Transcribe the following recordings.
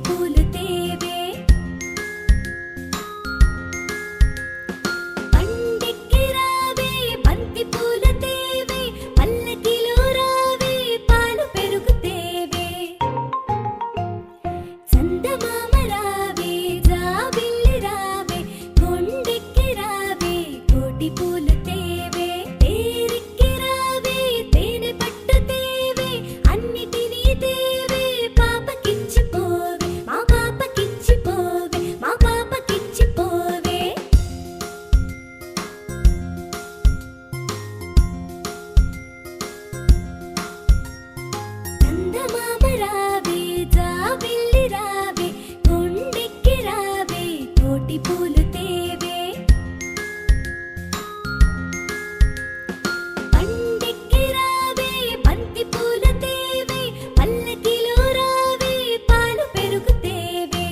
పూలు తేవే పండెక్కి రావే బంతి పూలు తేవే పల్లకిలో రావే పాలు పెరుగు తేవే చందమామ రావే జాబిల్లి రావే కొండెక్కి రావే కోటి పూలు తేవే తేరెక్కి రావే తేనె పట్టు తేవే అన్నిటినీ తేవే పాపకిచ్చిపోవే మా పాపకిచ్చిపోవే మా పాపకిచ్చిపోవే చందమామ రావే జాబిల్లి రావే కొండెక్కి రావే కోటి పూలు తేవే పండెక్కి రావే బంతి పూలు తేవే పల్లకిలో రావే పాలు పెరుగు తేవే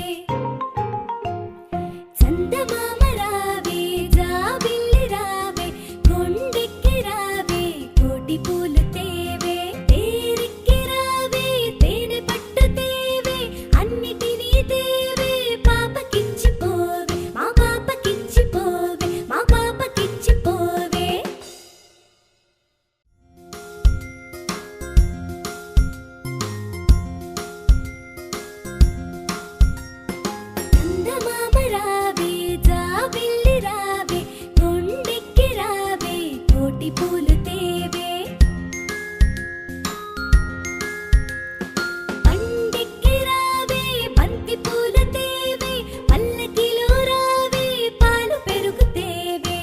చందమామ రావే జాబిల్లి రావే కొండెక్కి రావే కోటి పూలు తేవే తేరెక్కి రావే తేనె పట్టు తేవే అన్నిటినీ తేవే పాపకిచ్చిపోవే మా పాపకిచ్చిపోవే మా పాపకిచ్చిపోవే చందమామ రావే జాబిల్లి రావే కొండెక్కి రావే కోటి పూలు తేవే పండెక్కి రావే బంతి పూలు తేవే పల్లకిలో రావే పాలు పెరుగు తేవే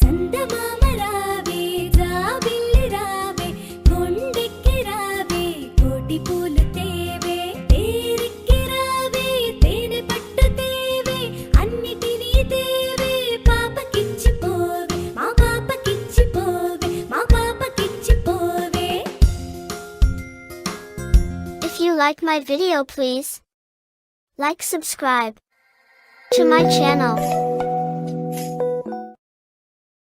చందమామ రావే జాబిల్లి రావే కొండెక్కి రావే కోటి పూలు తేవే తేరెక్కి రావే తేనె పట్టు తేవే అన్నిటినీ తేవే పాపకిచ్చిపోవే మా పాపకిచ్చిపోవే మా పాపకిచ్చిపోవే. If you like my video, please like, subscribe to my channel.